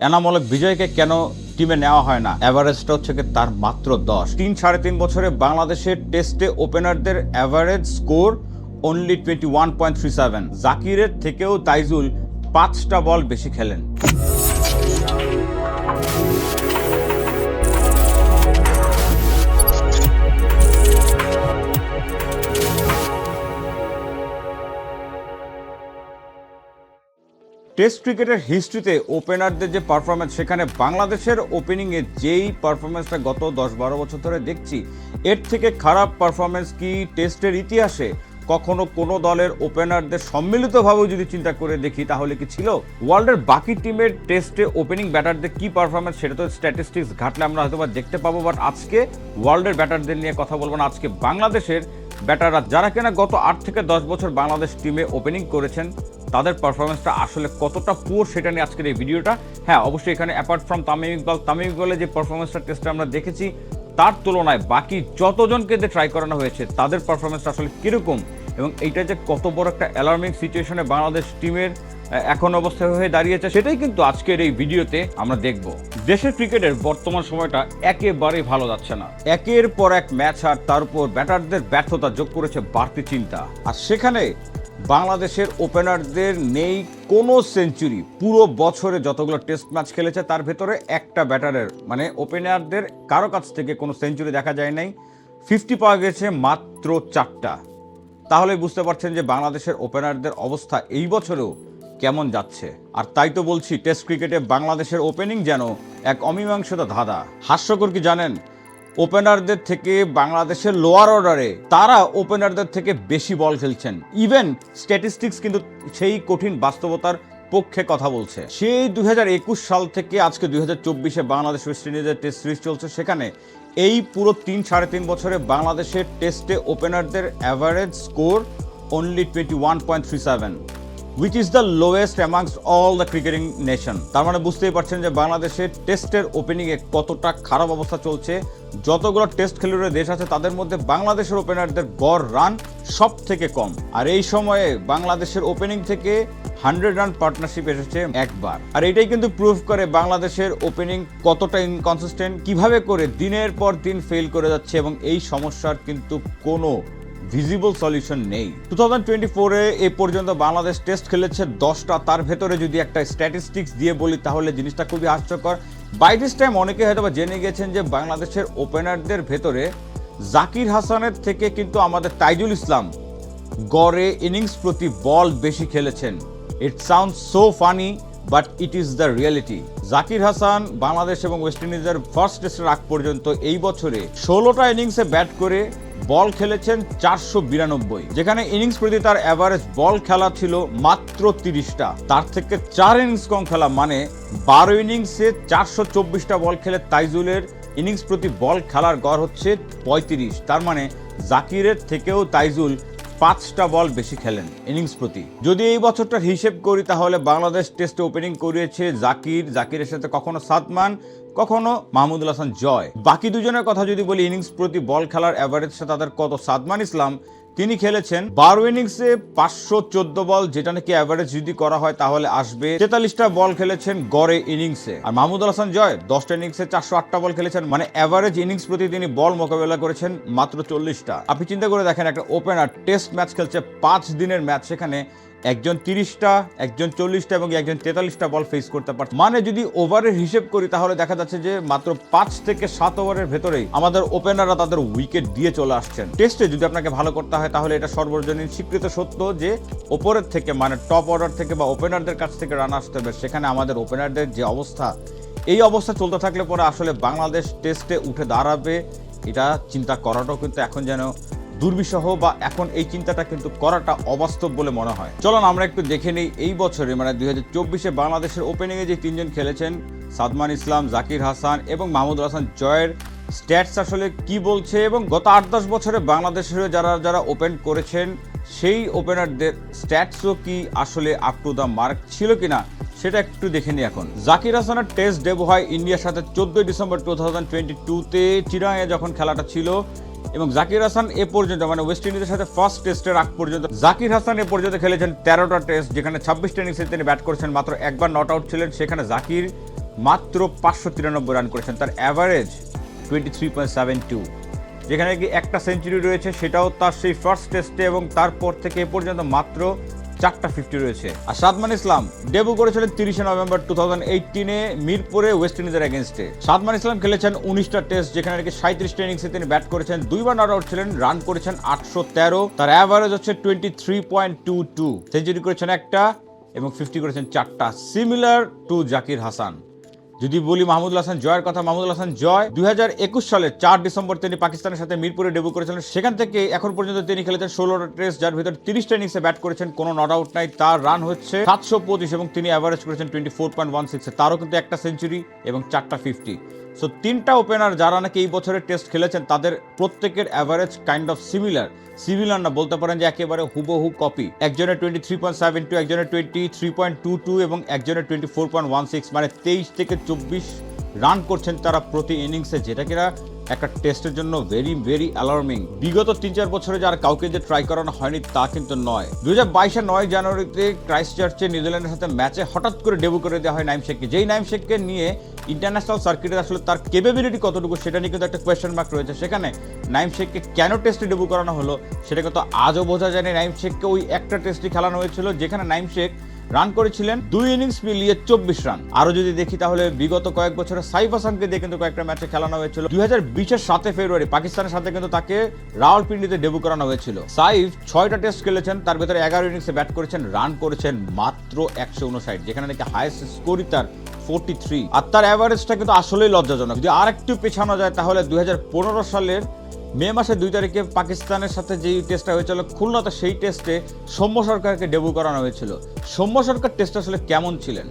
এনামূলক বিজয়কে কেন টিমে নেওয়া হয় না? অ্যাভারেজটা হচ্ছে তার মাত্র 10। 3-3.5 বছরে বাংলাদেশের টেস্টে ওপেনারদের অ্যাভারেজ স্কোর অনলি 21.37। জাকিরের থেকেও তাইজুল 5টা বল বেশি খেলেন। টেস্ট ক্রিকেটের হিস্ট্রিতে ওপেনারদের যে পারফরমেন্স, সেখানে বাংলাদেশের ওপেনিংয়ে যেই পারফরমেন্সটা গত 10-12 বছর ধরে দেখছি, এর থেকে খারাপ পারফরমেন্স কি টেস্টের ইতিহাসে কখনো কোনো দলের ওপেনারদের সম্মিলিতভাবেও যদি চিন্তা করে দেখি তাহলে কি ছিল? ওয়ার্ল্ডের বাকি টিমের টেস্টে ওপেনিং ব্যাটারদের কি পারফরমেন্স সেটা তো স্ট্যাটিস্টিক্স ঘাটলে আমরা হয়তো দেখতে পাবো, বাট আজকে ওয়ার্ল্ডের ব্যাটারদের নিয়ে কথা বলবো না। আজকে বাংলাদেশের ব্যাটাররা যারা কিনা গত 8 থেকে 10 বছর বাংলাদেশ টিমে ওপেনিং করেছেন, তাদের পারফরমেন্সটা আসলে কতটা পুয়ার সেটা নিয়ে আজকের এই ভিডিওটা। হ্যাঁ, অবশ্যই এখানে অ্যাপার্ট ফ্রম তামিম ইকবালের যে পারফরমেন্সটা টেস্টে আমরা দেখেছি, তার তুলনায় বাকি যতজনকে যে ট্রাই করানো হয়েছে তাদের পারফরমেন্সটা আসলে কীরকম, এবং এইটা যে কত বড় একটা অ্যালার্মিং সিচুয়েশনে বাংলাদেশ টিমের এখন অবস্থা হয়ে দাঁড়িয়েছে, সেটাই কিন্তু আজকের এই ভিডিওতে আমরা দেখব। দেশের ক্রিকেটের বর্তমান সময়টা একেবারেই ভালো যাচ্ছে না। একের পর এক ম্যাচ আর তার উপর ব্যাটারদের ব্যর্থতা যোগ করেছে বাড়তি চিন্তা। আর সেখানে বাংলাদেশের ওপেনারদের নেই কোনো সেঞ্চুরি। পুরো বছরে যতগুলো টেস্ট ম্যাচ খেলেছে তার ভেতরে একটা ব্যাটারের মানে ওপেনারদের কারো কাছ থেকে কোনো সেঞ্চুরি দেখা যায় নাই। 50 পাওয়া গেছে মাত্র 4টা। তাহলে বুঝতে পারছেন যে বাংলাদেশের ওপেনারদের অবস্থা এই বছরেও কেমন যাচ্ছে। আর তাই তো বলছি, টেস্ট ক্রিকেটে বাংলাদেশের ওপেনিং যেন এক অমীমাংসিত ধাঁধা। হাস্যকর কি জানেন, ওপেনারদের থেকে বাংলাদেশের লোয়ার অর্ডারে তারা ওপেনারদের থেকে বেশি বল খেলছেন। ইভেন স্ট্যাটিস্টিক্স কিন্তু সেই কঠিন বাস্তবতার পক্ষে কথা বলছে। সেই 2021 সাল থেকে আজকে 2024-এ বাংলাদেশ ওয়েস্ট ইন্ডিজের টেস্ট সিরিজ চলছে, সেখানে এই পুরো 3-3.5 বছরে বাংলাদেশের টেস্টে ওপেনারদের average score only 21.37, which is the lowest amongst all the cricketing nation। তার মানে বুঝতেই পারছেন যে বাংলাদেশের টেস্টের ওপেনিংয়ে কতটা খারাপ অবস্থা চলছে। যতগুলো টেস্ট খেলুড়ে দেশ আছে তাদের মধ্যে বাংলাদেশের ওপেনারদের গড় রান সব থেকে কম। আর এই সময়ে বাংলাদেশের ওপেনিং থেকে 100 রান পার্টনারশিপ এসেছে একবার। আর এটাই কিন্তু প্রুভ করে বাংলাদেশের ওপেনিং কতটা ইনকনসিস্টেন্ট, কিভাবে করে দিনের পর দিন ফেল করে যাচ্ছে, এবং এই সমস্যার কিন্তু কোনো ভিজিবল সলিউশন নেই। 2024-এ এ পর্যন্ত বাংলাদেশ টেস্ট খেলেছে 10টা। তার ভেতরে যদি একটা স্ট্যাটিস্টিক্স দিয়ে বলি তাহলে জিনিসটা খুবই হাস্যকর। বাই দিস টাইম অনেকে হয়তো জেনে গেছেন যে বাংলাদেশের ওপেনারদের ভেতরে জাকির হাসানের থেকে কিন্তু আমাদের তাইজুল ইসলাম গড়ে ইনিংস প্রতি বল বেশি খেলেছেন। It sounds so funny but it is the reality. Zakir Hasan Bangladesh এবং ওয়েস্ট ইন্ডিজের ফার্স্ট টেস্টের আগ পর্যন্ত এই বছরে 16টা ইনিংসে ব্যাট করে বল খেলেছেন 492, যেখানে ইনিংস প্রতি তার অ্যাভারেজ বল খেলা ছিল মাত্র 30টা। তার থেকে 4 ইনিংস কম খেলা, মানে 12 ইনিংসে 424টা বল খেলে তাইজুলের ইনিংস প্রতি বল খেলার গড় হচ্ছে 35। তার মানে জাকিরের থেকেও তাইজুল 5টা বল বেশি খেলেন ইনিংস প্রতি। যদি এই বছরটার হিসেব করি তাহলে বাংলাদেশ টেস্টে ওপেনিং করিয়েছে জাকিরের সাথে কখনো সাদমান, কখনো মাহমুদুল হাসান জয়। বাকি দুজনের কথা যদি বলি, ইনিংস প্রতি বল খেলার অ্যাভারেজটা তাদের কত? সাদমান ইসলাম তিনি খেলেছেন 12 ইনিংসে 514 বল, যেটা নাকি অ্যাভারেজ যদি করা হয় তাহলে আসবে 43টা বল খেলেছেন গড়ে ইনিংসে। আর মাহমুদুল হাসান জয় 10টা ইনিংসে 408টা বল খেলেছেন, মানে অ্যাভারেজ ইনিংস প্রতি তিনি বল মোকাবেলা করেছেন মাত্র 40টা। আপনি চিন্তা করে দেখেন, একটা ওপেনার টেস্ট ম্যাচ খেলছে 5 দিনের ম্যাচ, সেখানে একজন 30টা, একজন 40টা এবং একজন 43টা বল ফেস করতে পারছে। মানে যদি ওভারের হিসেব করি তাহলে দেখা যাচ্ছে যে মাত্র 5 থেকে 7 ওভারের ভেতরেই আমাদের ওপেনাররা তাদের উইকেট দিয়ে চলে আসছেন। টেস্টে যদি আপনাকে ভালো করতে হয় তাহলে এটা সর্বজনীন স্বীকৃত সত্য যে ওপরের থেকে, মানে টপ অর্ডার থেকে বা ওপেনারদের কাছ থেকে রান আসতে হবে। সেখানে আমাদের ওপেনারদের যে অবস্থা, এই অবস্থা চলতে থাকলে পরে আসলে বাংলাদেশ টেস্টে উঠে দাঁড়াবে, এটা চিন্তা করাটাও কিন্তু এখন যেন দুর্বিষহ, বা এখন এই চিন্তাটা কিন্তু করাটা অবাস্তব বলে মনে হয়। চলুন আমরা একটু দেখে নিই এই বছরে মানে 2024-এ বাংলাদেশের ওপেনিংয়ে যে 3জন খেলেছেন, সাদমান ইসলাম, জাকির হাসান এবং মাহমুদুল হাসান জয়ের স্ট্যাটস আসলে কি বলছে, এবং গত 8-10 বছরে বাংলাদেশের যারা ওপেন করেছেন সেই ওপেনারদের স্ট্যাটসও কি আসলে আপ টু দ্য মার্ক ছিল কিনা সেটা একটু দেখে নিই। এখন জাকির হাসানের টেস্ট ডেবু হয় ইন্ডিয়ার সাথে 14 ডিসেম্বর 2022-তে চিরাঙে যখন খেলাটা ছিল, এবং জাকির হাসান এ পর্যন্ত মানে ওয়েস্ট ইন্ডিজের সাথে ফার্স্ট টেস্টের আগ পর্যন্ত জাকির হাসান এ পর্যন্ত খেলেছেন 13টা টেস্ট, যেখানে 26টা ইনিংসে তিনি ব্যাট করেছেন, মাত্র একবার নট আউট ছিলেন। সেখানে জাকির মাত্র 593 রান করেছেন, তার অ্যাভারেজ 23.72, যেখানে কি একটা সেঞ্চুরি রয়েছে, সেটাও তার সেই ফার্স্ট টেস্টে, এবং তারপর থেকে এ পর্যন্ত মাত্র 4টা 50 রয়েছে। আর সাদমান ইসলাম ডেবিউ করেছিলেন 30 নভেম্বর 2018-এ মিরপুরে ওয়েস্ট ইন্ডিজের এগেনস্টে। সাদমান ইসলাম খেলেছেন 19টা টেস্ট, যেখানে নাকি 37টা ইনিংসে তিনি ব্যাট করেছেন, 2বার নট আউট ছিলেন, রান করেছেন 813, তার অ্যাভারেজ হচ্ছে 23.22, সেঞ্চুরি করেছেন একটা এবং 50 করেছেন 4টা, সিমিলার টু জাকির হাসান। যদি বলি মাহমুদুল হাসান জয়ের কথা, মাহমুদুল হাসান জয় 2021 সালের 4 ডিসেম্বর তিনি পাকিস্তানের সাথে মিরপুরে ডেবিউ করেছিলেন। সেখান থেকে এখন পর্যন্ত তিনি খেলেছেন 16টা টেস্ট, যার ভিতর 30টা ইনিংসে ব্যাট করেছেন, কোনো নট আউট নাই, তার রান হচ্ছে 725 এবং তিনি অ্যাভারেজ করেছেন 24.16, তারও কিন্তু একটা সেঞ্চুরি এবং 4টা 50। সো 3টা ওপেনার যারা নাকি এই বছরের টেস্ট খেলেছেন, তাদের প্রত্যেকের অ্যাভারেজ কাইন্ড অফ সিমিলার না বলতে পারেন যে একেবারে হুবহু কপি। একজনের 23.72, একজনের 23.22 এবং একজনের 24.16, মানে 23 থেকে 24 রান করছেন তারা প্রতি ইনিংসে, যেটা কিনা একটা টেস্টের জন্য ভেরি ভেরি অ্যালার্মিং। বিগত 3-4 বছরে যার কাউকে যে ট্রাই করানো হয়নি তা কিন্তু নয়। 2022-এর 9 জানুয়ারিতে ক্রাইস্টচার্চে নিউজিল্যান্ডের সাথে ম্যাচে হঠাৎ করে ডেবিউ করে দেওয়া হয় নাইম শেখকে, যেই নাইম শেখকে নিয়ে ইন্টারন্যাশনাল সার্কিটে আসলে তার ক্যাপাবিলিটি কতটুকু সেটা নিয়ে কিন্তু একটা কোয়েশ্চেন মার্ক রয়েছে। সেখানে নাইম শেখকে কেন টেস্টে ডেবিউ করানো হলো সেটা কিন্তু আজও বোঝা যায়নি। নাইম শেখকে ওই একটা টেস্টই খেলানো হয়েছিল, যেখানে নাইম শেখ রান করেছিলেন 2 ইনিংস মিলিয়ে 24 রান। আরো যদি দেখি তাহলে বিগত কয়েক বছরে সাইফ হাসানকে দিয়ে কিন্তু কয়েকটা ম্যাচে খেলানো হয়েছিল। 2020-এর 7 ফেব্রুয়ারি পাকিস্তানের সাথে কিন্তু তাকে রাওয়ালপিন্ডিতে ডেবিউ করানো হয়েছিল। সাইফ 6টা টেস্ট খেলেছেন, তার ভিতরে 11 ইনিংসে ব্যাট করেছেন, রান করেছেন মাত্র 159, যেখানে নাকি হাইয়েস্ট স্কোরই তার 43, আর তার অ্যাভারেজটা কিন্তু আসলেই লজ্জাজনক। যদি আর একটু পেছানো যায় তাহলে 2015 সালের মে মাসের 2 তারিখে পাকিস্তানের সাথে যেই টেস্টটা হয়েছিল খুলনাতে, সেই টেস্টে সৌম্য সরকারকে ডেবিউ করানো হয়েছিল। সৌম্য সরকার টেস্ট আসলে কেমন ছিলেন?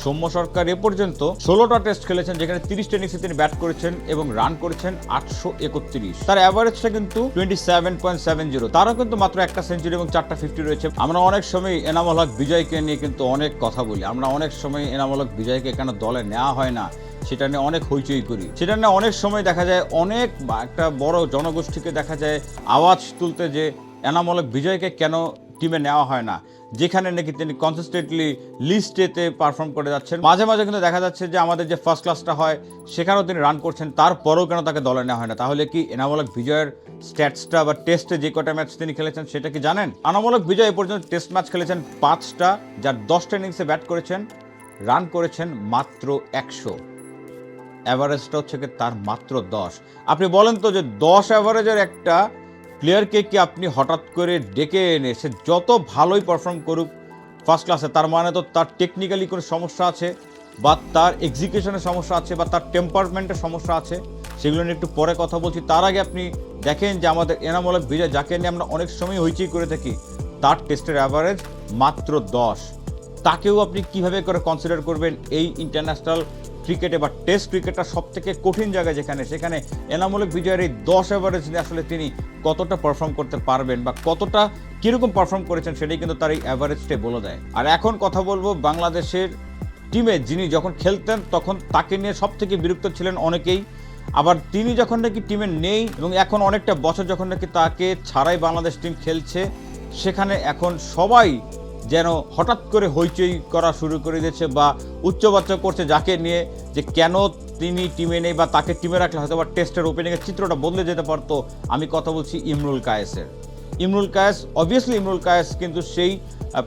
সৌম্য সরকার এ পর্যন্ত 16টা টেস্ট খেলেছেন, যেখানে 30টা ইনিংসে তিনি ব্যাট করেছেন এবং রান করেছেন 831, তার অ্যাভারেজটা কিন্তু 27.70, তারও কিন্তু মাত্র একটা সেঞ্চুরি এবং 4টা 50 রয়েছে। আমরা অনেক সময় এনামুল হক বিজয়কে নিয়ে কিন্তু অনেক কথা বলি, আমরা অনেক সময় এনামুল হক বিজয়কে কেন দলে নেওয়া হয় না সেটা নিয়ে অনেক হইচই করি। সেটা নিয়ে অনেক সময় দেখা যায় অনেক একটা বড় জনগোষ্ঠীকে দেখা যায় আওয়াজ তুলতে যে এনামুল হক বিজয়কে কেন টিমে নেওয়া হয় না, যেখানে নাকি তিনি কনসিস্টেন্টলি লিস্টেতে পারফর্ম করে যাচ্ছেন। মাঝে মাঝে কিন্তু দেখা যাচ্ছে যে আমাদের যে ফার্স্ট ক্লাসটা হয় সেখানেও তিনি রান করছেন, তারপরেও কেন তাকে দলে নেওয়া হয় না? তাহলে কি এনামুল হক বিজয়ের স্ট্যাটসটা বা টেস্টে যে কটা ম্যাচ তিনি খেলেছেন সেটা কি জানেন? এনামুল হক বিজয় এ পর্যন্ত টেস্ট ম্যাচ খেলেছেন 5টা, যার 10টা ইনিংসে ব্যাট করেছেন, রান করেছেন মাত্র 100, অ্যাভারেজটা হচ্ছে কি তার মাত্র 10। আপনি বলেন তো যে 10 অ্যাভারেজের একটা প্লেয়ারকে কি আপনি হঠাৎ করে ডেকে এনে সে যত ভালোই পারফর্ম করুক ফার্স্ট ক্লাসে, তার মানে তো তার টেকনিক্যালি কোনো সমস্যা আছে, বা তার এক্সিকিউশনের সমস্যা আছে, বা তার টেম্পারমেন্টের সমস্যা আছে, সেগুলো নিয়ে একটু পরে কথা বলছি। তার আগে আপনি দেখেন যে আমাদের এনামুল হক বিজয়, যাকে নিয়ে আমরা অনেক সময় হইচই করে থাকি, তার টেস্টের অ্যাভারেজ মাত্র 10। তাকেও আপনি কিভাবে করে কনসিডার করবেন এই ইন্টারন্যাশনাল ক্রিকেটে বা টেস্ট ক্রিকেটটা সব থেকে কঠিন জায়গায়, সেখানে এনামুল হক বিজয়ের এই 10 অ্যাভারেজ নিয়ে আসলে তিনি কতটা পারফর্ম করতে পারবেন বা কতটা কীরকম পারফর্ম করেছেন সেটাই কিন্তু তার এই অ্যাভারেজটাই বলে দেয়। আর এখন কথা বলবো বাংলাদেশের টিমে যিনি যখন খেলতেন তখন তাকে নিয়ে সব থেকে বিরক্ত ছিলেন অনেকেই, আবার তিনি যখন নাকি টিমে নেই এবং এখন অনেকটা বছর যখন নাকি তাকে ছাড়াই বাংলাদেশ টিম খেলছে, সেখানে এখন সবাই যেন হঠাৎ করে হইচই করা শুরু করে দিয়েছে বা উচ্চবাচ্য করছে যাকে নিয়ে, যে কেন তিনি টিমে নেই বা তাকে টিমে রাখলে হয়তো বা টেস্টের ওপেনিংয়ের চিত্রটা বদলে যেতে পারতো। আমি কথা বলছি ইমরুল কায়েসের। ইমরুল কায়েস, অবভিয়াসলি ইমরুল কায়েস কিন্তু সেই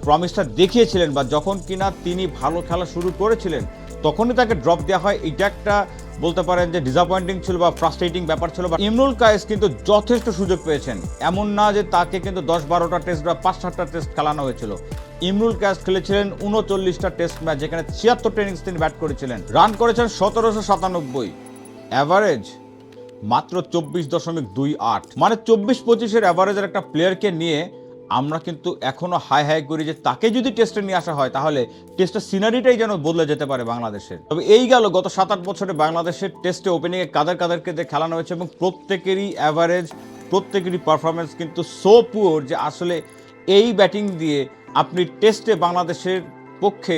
প্রমিসটা দেখিয়েছিলেন, বা যখন কিনা তিনি ভালো খেলা শুরু করেছিলেন তখনই তাকে ড্রপ দেওয়া হয়। এটা একটা বলতে পারেন যে ডিসঅ্যাপয়েন্টিং ছিল বা ফ্রাস্ট্রেটিং ব্যাপার ছিল। বা ইমরুল কায়েস কিন্তু যথেষ্ট সুযোগ পেয়েছেন, এমন না যে তাকে কিন্তু 10-12টা টেস্ট বা 5-7টা টেস্ট খেলানো হয়েছিল। ইমরুল কায়েস খেলেছিলেন 39টা টেস্ট ম্যাচ, যেখানে 76টা ইনিংস তিনি ব্যাট করেছিলেন, রান করেছেন 1797, অ্যাভারেজ মাত্র 24.28, মানে 24-25-এর অ্যাভারেজের একটা প্লেয়ারকে নিয়ে আমরা কিন্তু এখনো হাই করি যে তাকে যদি টেস্টে নিয়ে আসা হয় তাহলে টেস্টের সিনারিটাই যেন বদলে যেতে পারে বাংলাদেশের। তবে এই গেল গত 7-8 বছরে বাংলাদেশের টেস্টে ওপেনিংয়ে কাদেরকে দিয়ে খেলানো হয়েছে এবং প্রত্যেকেরই অ্যাভারেজ, প্রত্যেকেরই পারফরমেন্স কিন্তু সো পুয়ার যে আসলে এই ব্যাটিং দিয়ে আপনি টেস্টে বাংলাদেশের পক্ষে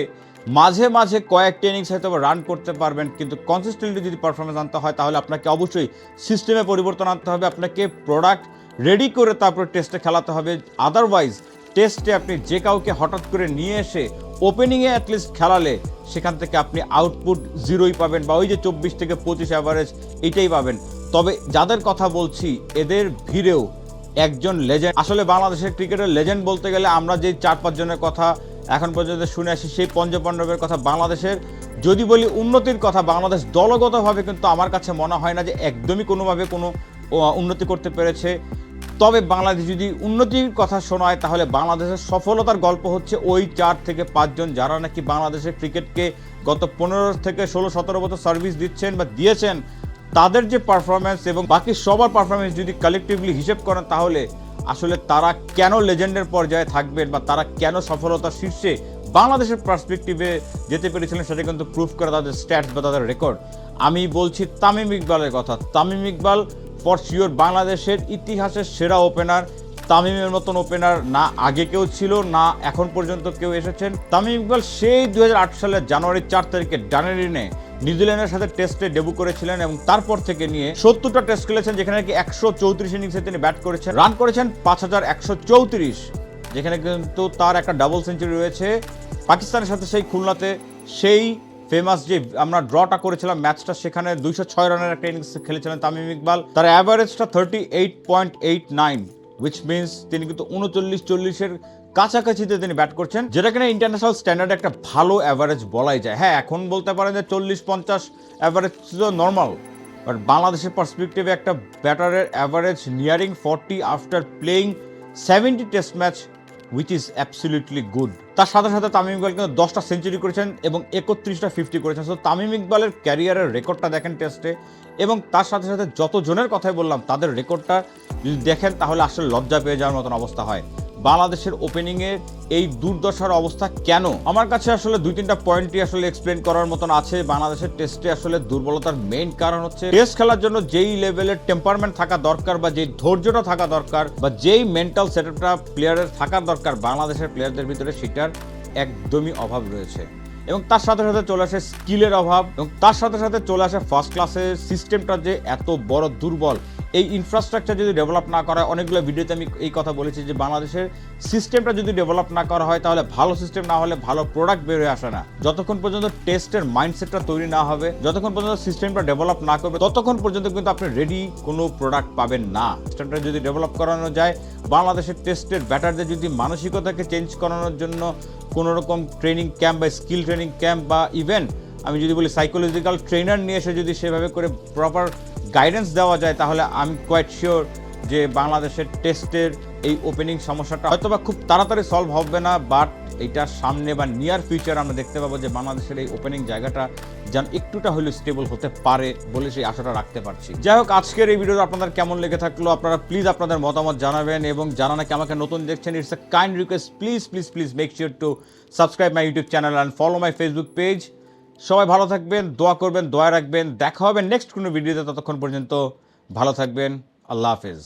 মাঝে মাঝে কয়েকটা ইনিংস হয়তো রান করতে পারবেন, কিন্তু কনসিস্টেন্টলি যদি পারফরমেন্স আনতে হয় তাহলে আপনাকে অবশ্যই সিস্টেমে পরিবর্তন আনতে হবে, আপনাকে প্রোডাক্ট রেডি করে তারপর টেস্টে খেলাতে হবে। আদারওয়াইজ টেস্টে আপনি যে কাউকে হঠাৎ করে নিয়ে এসে ওপেনিংয়ে অ্যাটলিস্ট খেলালে সেখান থেকে আপনি আউটপুট জিরোই পাবেন, বা ওই যে 24 থেকে 25 অ্যাভারেজ এইটাই পাবেন। তবে যাদের কথা বলছি এদের ভিড়েও একজন লেজেন্ড, আসলে বাংলাদেশের ক্রিকেটের লেজেন্ড বলতে গেলে আমরা যে 4-5 জনের কথা এখন পর্যন্ত শুনে আসি, সেই পঞ্চপাণ্ডবের কথা। বাংলাদেশের যদি বলি উন্নতির কথা, বাংলাদেশ দলগতভাবে কিন্তু আমার কাছে মনে হয় না যে একদমই কোনোভাবে কোনো উন্নতি করতে পেরেছে। তবে বাংলাদেশ যদি উন্নতির কথা শোনায় তাহলে বাংলাদেশের সফলতার গল্প হচ্ছে ওই 4 থেকে 5 জন যারা নাকি বাংলাদেশের ক্রিকেটকে গত 15 থেকে 16-17 বছর সার্ভিস দিচ্ছেন বা দিয়েছেন। তাদের যে পারফরমেন্স এবং বাকি সবার পারফরমেন্স যদি কালেকটিভলি হিসেব করেন তাহলে আসলে তারা কেন লেজেন্ডের পর্যায়ে থাকবেন বা তারা কেন সফলতার শীর্ষে বাংলাদেশের পার্সপেক্টিভে যেতে পেরেছিলেন সেটা কিন্তু প্রুফ করে তাদের স্ট্যাটস বা তাদের রেকর্ড। আমি বলছি তামিম ইকবালের কথা। তামিম ইকবাল ফর শিওর বাংলাদেশের ইতিহাসের সেরা ওপেনার। তামিমের মতন ওপেনার না আগে কেউ ছিল, না এখন পর্যন্ত কেউ এসেছেন। তামিম ইকবাল সেই 2008 সালের জানুয়ারি 4 তারিখে ডানেরিনে নিউজিল্যান্ডের সাথে টেস্টে ডেবু করেছিলেন এবং তারপর থেকে নিয়ে 70টা টেস্ট খেলেছেন, যেখানে নাকি 134 ইনিংসে তিনি ব্যাট করেছেন, রান করেছেন 5134, যেখানে কিন্তু তার একটা ডাবল সেঞ্চুরি রয়েছে। পাকিস্তানের সাথে সেই খুলনাতে সেই ফেমাস যে আমরা ড্রটা করেছিলাম ম্যাচটা, সেখানে 206 রানের একটা ইনিংস খেলেছিলেন তামিম ইকবাল। তার অ্যাভারেজটা 38.89, উইচ মিনস তিনি কিন্তু 39-40-এর কাছাকাছিতে তিনি ব্যাট করছেন, যেটা কিনা ইন্টারন্যাশনাল স্ট্যান্ডার্ডে একটা ভালো অ্যাভারেজ বলাই যায়। হ্যাঁ, এখন বলতে পারেন যে 40-50 অ্যাভারেজ নর্মাল, বাট বাংলাদেশের পার্সপেক্টিভে একটা ব্যাটারের average nearing 40 after playing 70 test match, which is absolutely good. তার সাথে সাথে তামিম ইকবাল কিন্তু 10টা সেঞ্চুরি করেছেন এবং 31টা 50 করেছেন। সো তামিম ইকবালের ক্যারিয়ারের রেকর্ডটা দেখেন টেস্টে, এবং তার সাথে সাথে যত জনের কথাই বললাম তাদের রেকর্ডটা যদি দেখেন তাহলে আসলে লজ্জা পেয়ে যাওয়ার মতন অবস্থা হয়। বাংলাদেশের ওপেনিংয়ে এই দুর্দশার অবস্থা কেন, আমার কাছে আসলে 2-3টা পয়েন্টই আসলে এক্সপ্লেন করার মতন আছে। বাংলাদেশের টেস্টে আসলে দুর্বলতার মেইন কারণ হচ্ছে টেস্ট খেলার জন্য যেই লেভেলের টেম্পারমেন্ট থাকা দরকার বা যেই ধৈর্যটা থাকা দরকার বা যেই মেন্টাল সেটআপটা প্লেয়ারের থাকার দরকার, বাংলাদেশের প্লেয়ারদের ভিতরে সেটার একদমই অভাব রয়েছে। এবং তার সাথে সাথে চলে আসে স্কিলের অভাব, এবং তার সাথে সাথে চলে আসে ফার্স্ট ক্লাসের সিস্টেমটা যে এত বড় দুর্বল। এই ইনফ্রাস্ট্রাকচার যদি ডেভেলপ না করা হয়, অনেকগুলো ভিডিওতে আমি এই কথা বলেছি যে বাংলাদেশের সিস্টেমটা যদি ডেভেলপ না করা হয় তাহলে ভালো সিস্টেম না হলে ভালো প্রোডাক্ট বের হয়ে আসে না। যতক্ষণ পর্যন্ত টেস্টের মাইন্ডসেটটা তৈরি না হবে, যতক্ষণ পর্যন্ত সিস্টেমটা ডেভেলপ না করবে, ততক্ষণ পর্যন্ত কিন্তু আপনি রেডি কোনো প্রোডাক্ট পাবেন না। সিস্টেমটা যদি ডেভেলপ করানো যায়, বাংলাদেশের টেস্টের ব্যাটারদের যদি মানসিকতাকে চেঞ্জ করানোর জন্য কোনো রকম ট্রেনিং ক্যাম্প বা স্কিল ট্রেনিং ক্যাম্প বা ইভেন আমি যদি বলি সাইকোলজিক্যাল ট্রেনার নিয়ে এসে যদি সেভাবে করে প্রপার গাইডেন্স দেওয়া যায়, তাহলে আমি কোয়াইট শিওর যে বাংলাদেশের টেস্টের এই ওপেনিং সমস্যাটা হয়তোবা খুব তাড়াতাড়ি সলভ হবে না, বাট এইটার সামনে বা নিয়ার ফিউচার আমরা দেখতে পাবো যে বাংলাদেশের এই ওপেনিং জায়গাটা যেন একটুটা হলেও স্টেবল হতে পারে বলে সেই আশাটা রাখতে পারছি। যাই হোক, আজকের এই ভিডিওটা আপনাদের কেমন লেগে থাকলো আপনারা প্লিজ আপনাদের মতামত জানাবেন, এবং যারা নাকি আমাকে নতুন দেখছেন, it's a kind request, please please please make sure to subscribe my YouTube channel and follow my Facebook page. সবাই ভালো থাকবেন, দোয়া করবেন, দোয়া রাখবেন। দেখা হবে নেক্সট কোনো ভিডিওতে, ততক্ষণ পর্যন্ত ভালো থাকবেন। আল্লাহ হাফেজ।